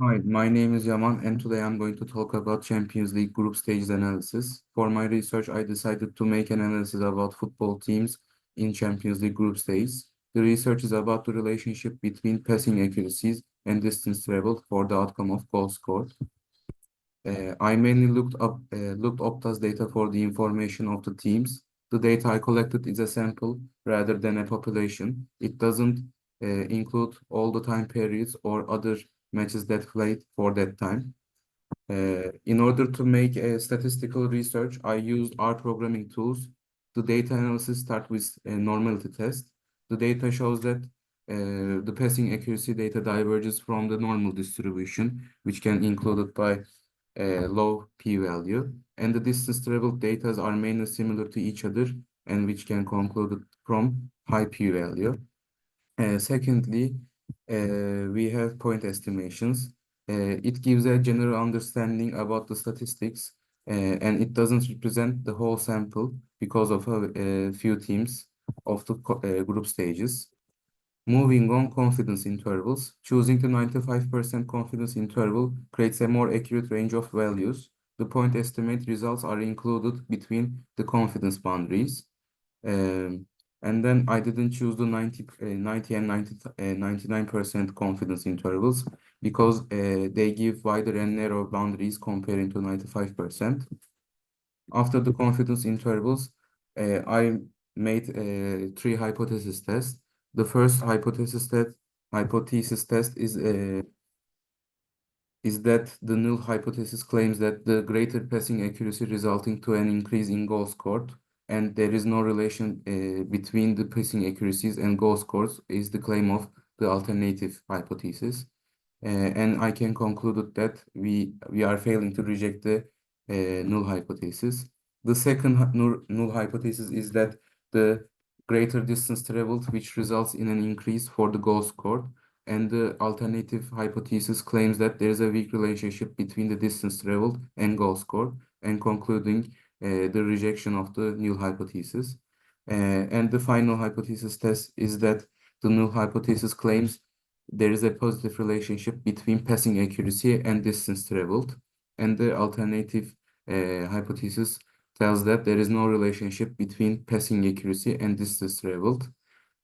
Hi, my name is Yaman, and today I'm going to talk about Champions League group stages analysis. For my research, I decided to make an analysis about football teams in Champions League group stages. The research is about the relationship between passing accuracies and distance traveled for the outcome of goals scored. I mainly looked Opta's data for the information of the teams. The data I collected is a sample rather than a population. It doesn't include all the time periods or other matches that played for that time. In order to make a statistical research, I used R programming tools. The data analysis start with a normality test. The data shows that the passing accuracy data diverges from the normal distribution, which can included by a low p-value, and the distance traveled data are mainly similar to each other, and which can conclude from high p-value. Secondly, we have point estimations. It gives a general understanding about the statistics, and it doesn't represent the whole sample because of a few teams of the group stages. Moving on, confidence intervals. Choosing the 95% confidence interval creates a more accurate range of values. The point estimate results are included between the confidence boundaries. Um, and then I didn't choose the 90 and 99% confidence intervals because they give wider and narrow boundaries comparing to 95%. After the confidence intervals, I made three hypothesis tests. The first hypothesis test is that the null hypothesis claims that the greater passing accuracy resulting to an increase in goal scored, and there is no relation between the passing accuracies and goal scores is the claim of the alternative hypothesis. And I can conclude that we are failing to reject the null hypothesis. The second null hypothesis is that the greater distance traveled, which results in an increase for the goal scored, and the alternative hypothesis claims that there is a weak relationship between the distance traveled and goal scored, and concluding the rejection of the null hypothesis. And the final hypothesis test is that the null hypothesis claims there is a positive relationship between passing accuracy and distance traveled, and the alternative hypothesis tells that there is no relationship between passing accuracy and distance traveled,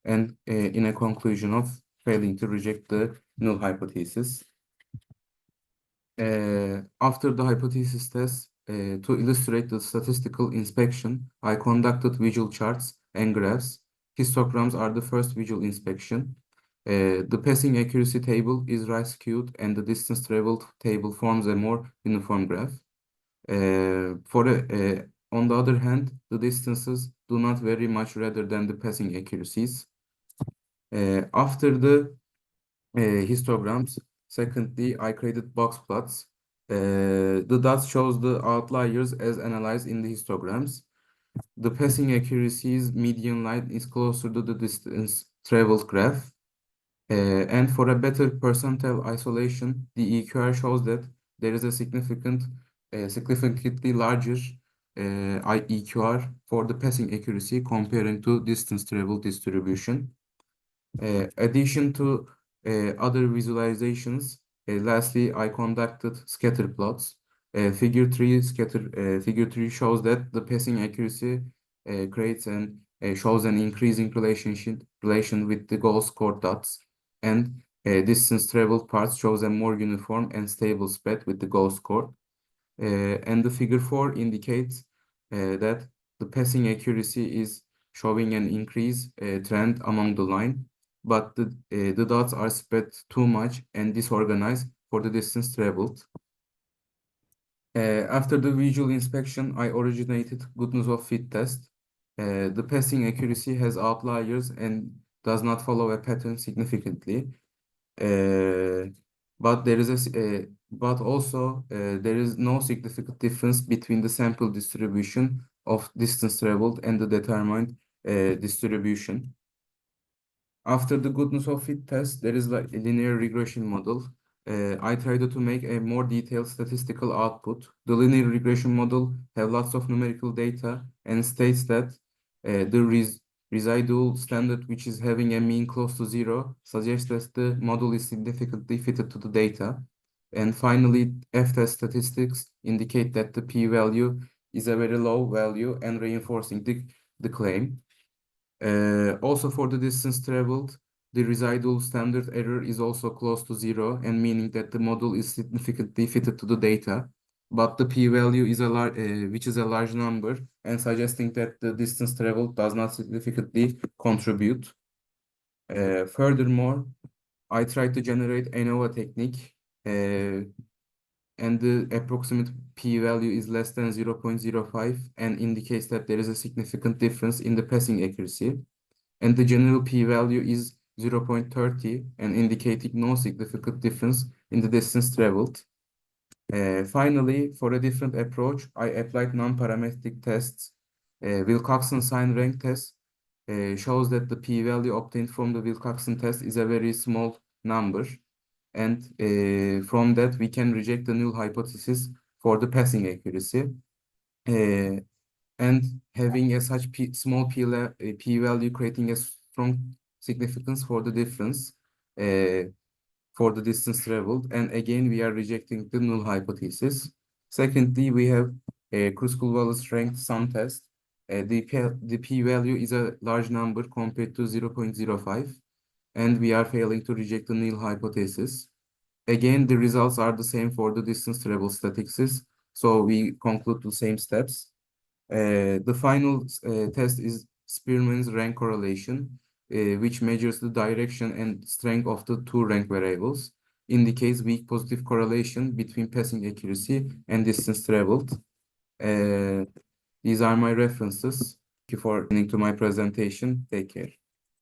and in a conclusion of failing to reject the null hypothesis. After the hypothesis test, to illustrate the statistical inspection, I conducted visual charts and graphs. Histograms are the first visual inspection. The passing accuracy table is right skewed, and the distance traveled table forms a more uniform graph. On the other hand, the distances do not vary much rather than the passing accuracies. After the histograms, secondly, I created box plots. The dots shows the outliers as analyzed in the histograms. The passing accuracies median line is closer to the distance traveled graph. And for a better percentile isolation, the EQR shows that there is a significantly larger EQR for the passing accuracy comparing to distance travel distribution. Addition to other visualizations, lastly, I conducted scatter plots. Figure 3 shows that the passing accuracy shows an increasing relation with the goal scored dots, and distance traveled parts shows a more uniform and stable spread with the goal scored. And the figure 4 indicates that the passing accuracy is showing an increase trend among the line, but the dots are spread too much and disorganized for the distance traveled. After the visual inspection, I originated goodness of fit test. The passing accuracy has outliers and does not follow a pattern significantly. But there is no significant difference between the sample distribution of distance traveled and the determined distribution. After the goodness of fit test, there is like a linear regression model. I tried to make a more detailed statistical output. The linear regression model have lots of numerical data and states that the residual standard, which is having a mean close to zero, suggests that the model is significantly fitted to the data. And finally, F-test statistics indicate that the p-value is a very low value and reinforcing the claim. Also for the distance traveled, the residual standard error is also close to zero, and meaning that the model is significantly fitted to the data. But the p-value is which is a large number, and suggesting that the distance traveled does not significantly contribute. Furthermore, I tried to generate ANOVA technique, and the approximate p-value is less than 0.05 and indicates that there is a significant difference in the passing accuracy. And the general p-value is 0.30 and indicating no significant difference in the distance traveled. Finally, for a different approach, I applied non-parametric tests. Wilcoxon sign rank test shows that the p-value obtained from the Wilcoxon test is a very small number. And from that, we can reject the null hypothesis for the passing accuracy. And having a such small p-value creating a strong significance for the difference for the distance traveled. And again, we are rejecting the null hypothesis. Secondly, we have a Kruskal-Wallis ranked sum test. The p-value is a large number compared to 0.05, and we are failing to reject the null hypothesis. Again, the results are the same for the distance travel statistics, so we conclude the same steps. The final test is Spearman's rank correlation, which measures the direction and strength of the two rank variables, indicates weak positive correlation between passing accuracy and distance traveled. These are my references. Thank you for listening to my presentation. Take care.